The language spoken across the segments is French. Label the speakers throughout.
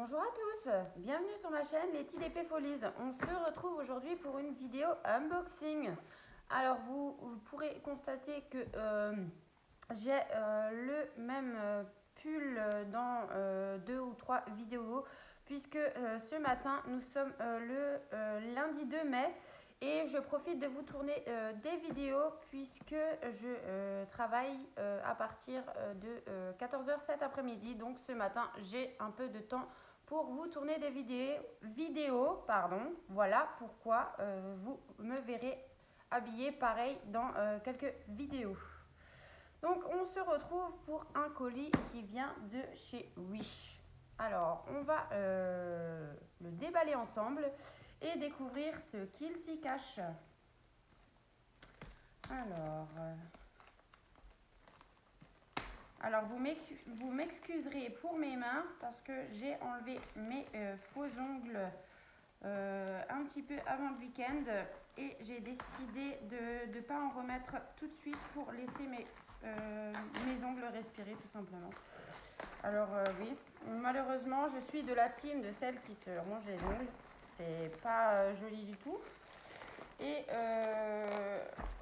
Speaker 1: Bonjour à tous, bienvenue sur ma chaîne les TDP Folies. On se retrouve aujourd'hui pour une vidéo unboxing. Alors vous pourrez constater que j'ai le même pull dans 2 ou 3 vidéos, puisque ce matin nous sommes le lundi 2 mai et je profite de vous tourner des vidéos puisque je travaille à partir de 14h cet après-midi. Donc ce matin j'ai un peu de temps pour vous tourner des vidéos. Voilà pourquoi vous me verrez habillée pareil dans quelques vidéos. Donc on se retrouve pour un colis qui vient de chez Wish. Alors on va le déballer ensemble et découvrir ce qu'il s'y cache. Alors vous m'excuserez pour mes mains parce que j'ai enlevé mes faux ongles un petit peu avant le week-end et j'ai décidé de ne pas en remettre tout de suite pour laisser mes ongles respirer tout simplement. Alors oui, malheureusement je suis de la team de celles qui se rongent les ongles, c'est pas joli du tout et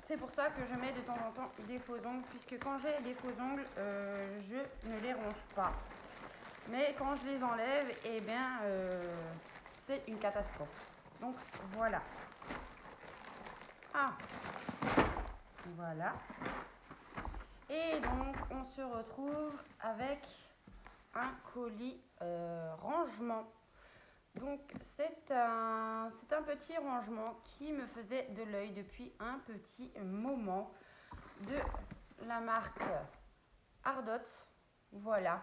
Speaker 1: c'est pour ça que je mets de temps en temps des faux ongles, puisque quand j'ai des faux ongles je ne les ronge pas, mais quand je les enlève eh bien c'est une catastrophe. Donc voilà. Voilà. Et donc on se retrouve avec un colis rangement. Donc c'est un petit rangement qui me faisait de l'œil depuis un petit moment, de la marque Ardot. Voilà.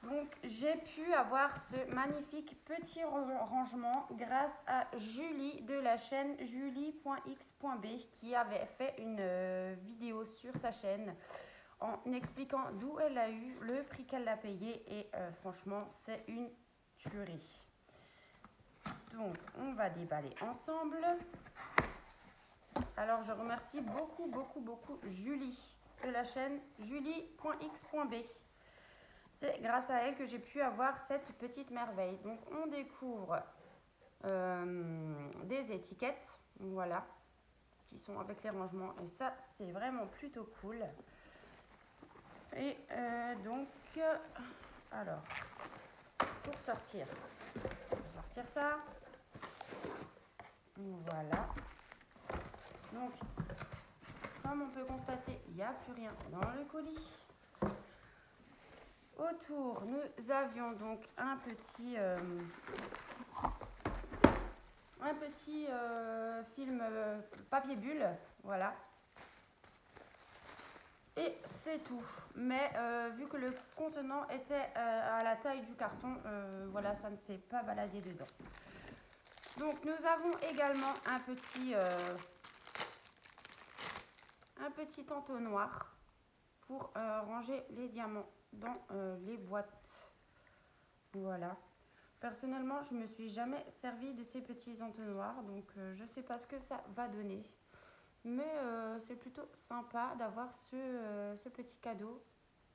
Speaker 1: Donc j'ai pu avoir ce magnifique petit rangement grâce à Julie de la chaîne julie.x.b qui avait fait une vidéo sur sa chaîne en expliquant d'où elle a eu, le prix qu'elle a payé et franchement c'est une tuerie. Donc on va déballer ensemble. Alors je remercie beaucoup Julie de la chaîne julie.x.b. C'est grâce à elle que j'ai pu avoir cette petite merveille. Donc on découvre des étiquettes, voilà, qui sont avec les rangements. Et ça c'est vraiment plutôt cool. Et alors, pour sortir ça. Voilà. Donc, comme on peut constater, il n'y a plus rien dans le colis. Autour, nous avions donc un petit film papier bulle, voilà. Et c'est tout. Mais vu que le contenant était à la taille du carton, voilà, ça ne s'est pas baladé dedans. Donc nous avons également un petit entonnoir pour ranger les diamants dans les boîtes. Voilà. Personnellement, je ne me suis jamais servi de ces petits entonnoirs, donc je ne sais pas ce que ça va donner. Mais c'est plutôt sympa d'avoir ce petit cadeau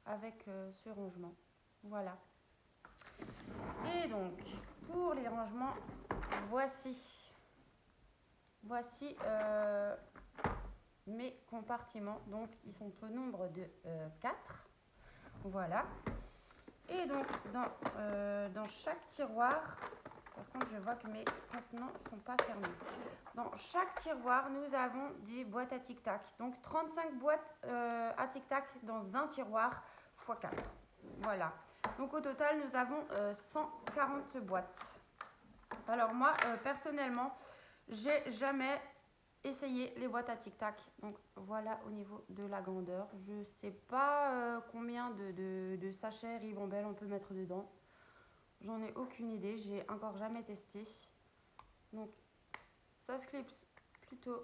Speaker 1: avec ce rangement. Voilà. Et donc, pour les rangements, voici mes compartiments. Donc, ils sont au nombre de 4. Voilà. Et donc, dans chaque tiroir, par contre, je vois que mes contenants ne sont pas fermés. Dans chaque tiroir, nous avons des boîtes à tic-tac. Donc, 35 boîtes à tic-tac dans un tiroir x 4. Voilà. Donc, au total, nous avons 140 boîtes. Alors, moi, personnellement, j'ai jamais essayé les boîtes à tic-tac. Donc, voilà au niveau de la grandeur. Je ne sais pas combien de sachets Ribambelle on peut mettre dedans. J'en ai aucune idée, j'ai encore jamais testé. Donc ça se clipse plutôt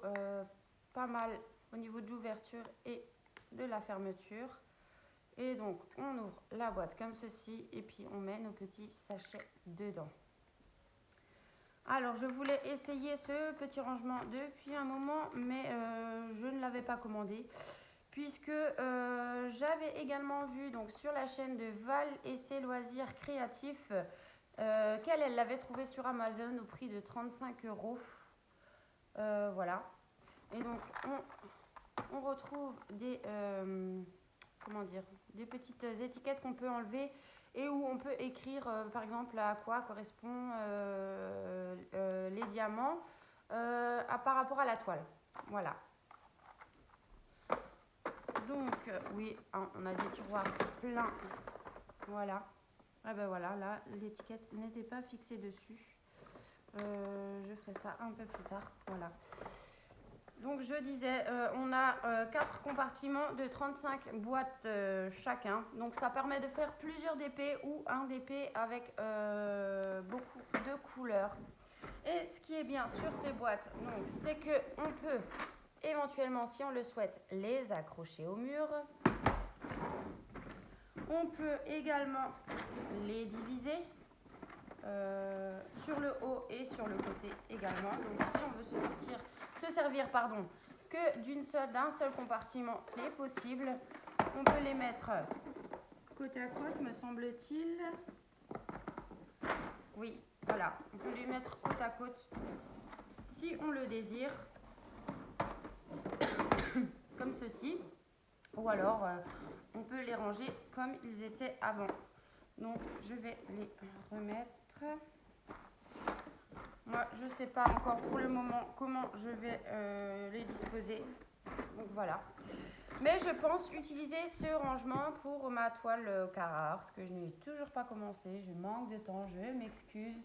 Speaker 1: pas mal au niveau de l'ouverture et de la fermeture. Et donc on ouvre la boîte comme ceci et puis on met nos petits sachets dedans. Alors je voulais essayer ce petit rangement depuis un moment, mais je ne l'avais pas commandé, puisque j'avais également vu donc sur la chaîne de Val et ses loisirs créatifs qu'elle elle l'avait trouvé sur Amazon au prix de 35 euros. Voilà. Et donc, on retrouve des, comment dire, des petites étiquettes qu'on peut enlever et où on peut écrire, par exemple, à quoi correspond les diamants par rapport à la toile. Voilà. Donc, oui, hein, on a des tiroirs pleins. Voilà. Ah ben voilà, là, l'étiquette n'était pas fixée dessus. Je ferai ça un peu plus tard. Voilà. Donc, je disais, on a 4 compartiments de 35 boîtes chacun. Donc, ça permet de faire plusieurs DP ou un DP avec beaucoup de couleurs. Et ce qui est bien sur ces boîtes, c'est qu'on peut éventuellement, si on le souhaite, les accrocher au mur. On peut également les diviser sur le haut et sur le côté également. Donc si on veut se servir que d'un seul compartiment, c'est possible. On peut les mettre côte à côte, me semble-t-il. Oui, voilà. On peut les mettre côte à côte si on le désire. Comme ceci. Ou alors, on peut les ranger comme ils étaient avant. Donc, je vais les remettre. Moi, je ne sais pas encore pour le moment comment je vais les disposer. Donc, voilà. Mais je pense utiliser ce rangement pour ma toile Carrare, parce que je n'ai toujours pas commencé. Je manque de temps, je m'excuse.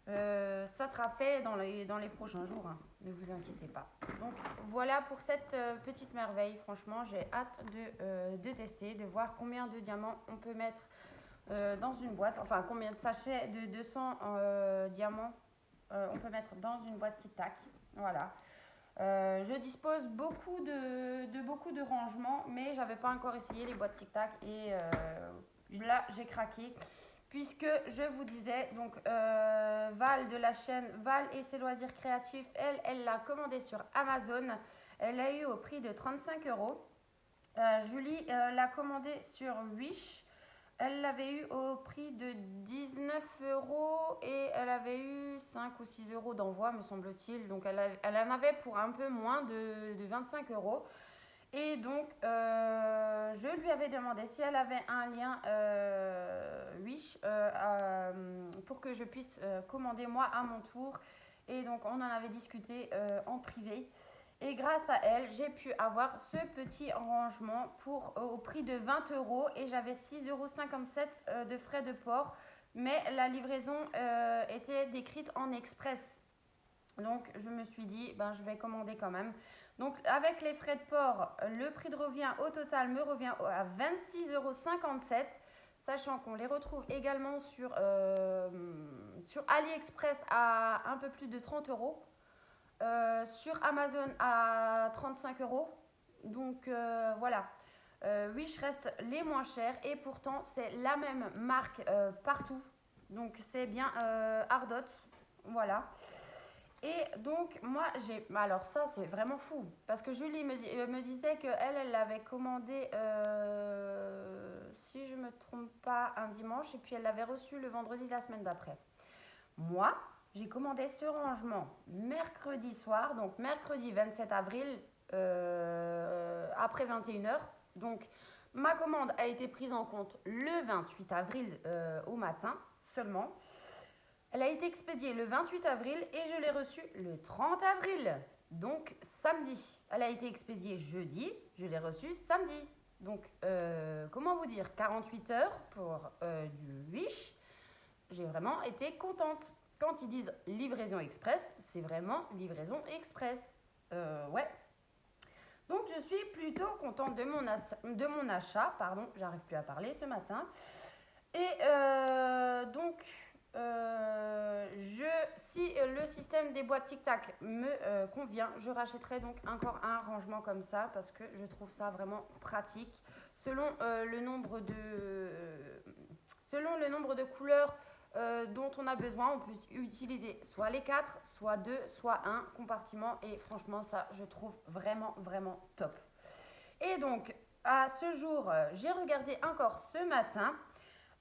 Speaker 1: Ça sera fait dans les prochains jours, hein. Ne vous inquiétez pas. Donc voilà pour cette petite merveille. Franchement, j'ai hâte de tester, de voir combien de diamants on peut mettre dans une boîte. Enfin, combien de sachets de 200 diamants on peut mettre dans une boîte Tic Tac. Voilà. Je dispose beaucoup de rangements, mais j'avais pas encore essayé les boîtes Tic Tac et là j'ai craqué. Puisque je vous disais, donc Val de la chaîne Val et ses loisirs créatifs, elle l'a commandé sur Amazon. Elle l'a eu au prix de 35 euros. Julie l'a commandé sur Wish. Elle l'avait eu au prix de 19 euros et elle avait eu 5 ou 6 euros d'envoi, me semble-t-il. Donc elle en avait pour un peu moins de 25 euros. Et donc, je lui avais demandé si elle avait un lien Wish pour que je puisse commander moi à mon tour. Et donc, on en avait discuté en privé. Et grâce à elle, j'ai pu avoir ce petit rangement au prix de 20 euros. Et j'avais 6,57 euros de frais de port. Mais la livraison était décrite en express. Donc, je me suis dit, je vais commander quand même. Donc, avec les frais de port, le prix de revient au total me revient à 26,57 euros, sachant qu'on les retrouve également sur AliExpress à un peu plus de 30 euros, sur Amazon à 35 euros. Donc, voilà. Wish reste les moins chers et pourtant, c'est la même marque partout. Donc, c'est bien Ardot. Voilà. Et donc, moi, alors ça, c'est vraiment fou. Parce que Julie me disait qu'elle l'avait commandé, si je ne me trompe pas, un dimanche. Et puis, elle l'avait reçu le vendredi de la semaine d'après. Moi, j'ai commandé ce rangement mercredi soir. Donc, mercredi 27 avril, après 21h. Donc, ma commande a été prise en compte le 28 avril au matin seulement. Elle a été expédiée le 28 avril et je l'ai reçue le 30 avril, donc samedi. Elle a été expédiée jeudi, je l'ai reçue samedi. Donc, comment vous dire, 48 heures pour du Wish. J'ai vraiment été contente. Quand ils disent livraison express, c'est vraiment livraison express. Ouais. Donc, je suis plutôt contente de mon achat. Pardon, j'arrive plus à parler ce matin. Et donc... si le système des boîtes Tic Tac me convient, je rachèterai donc encore un rangement comme ça parce que je trouve ça vraiment pratique. Selon le nombre de couleurs dont on a besoin, on peut utiliser soit les 4, soit 2, soit un compartiment et franchement ça je trouve vraiment vraiment top. Et donc à ce jour, j'ai regardé encore ce matin.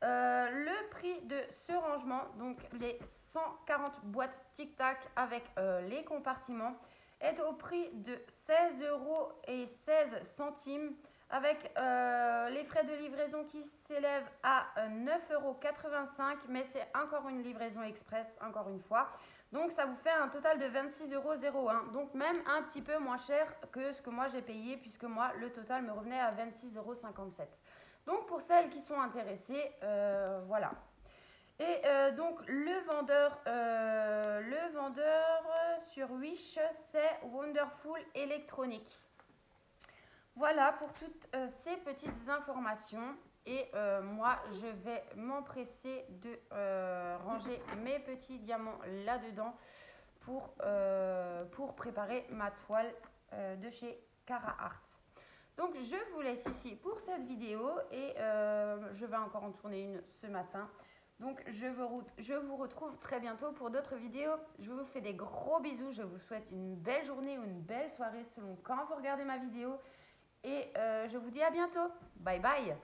Speaker 1: Le prix de ce rangement, donc les 140 boîtes Tic Tac avec les compartiments, est au prix de 16,16 € avec les frais de livraison qui s'élèvent à 9,85 €, mais c'est encore une livraison express, encore une fois. Donc ça vous fait un total de 26,01 €, donc même un petit peu moins cher que ce que moi j'ai payé, puisque moi le total me revenait à 26,57 €. Donc pour celles qui sont intéressées, voilà. Et donc le vendeur sur Wish, c'est Wonderful Electronic. Voilà pour toutes ces petites informations. Et moi, je vais m'empresser de ranger mes petits diamants là-dedans pour préparer ma toile de chez Cara Art. Donc je vous laisse ici pour cette vidéo et je vais encore en tourner une ce matin. Donc je vous retrouve très bientôt pour d'autres vidéos. Je vous fais des gros bisous. Je vous souhaite une belle journée ou une belle soirée selon quand vous regardez ma vidéo. Et je vous dis à bientôt. Bye bye.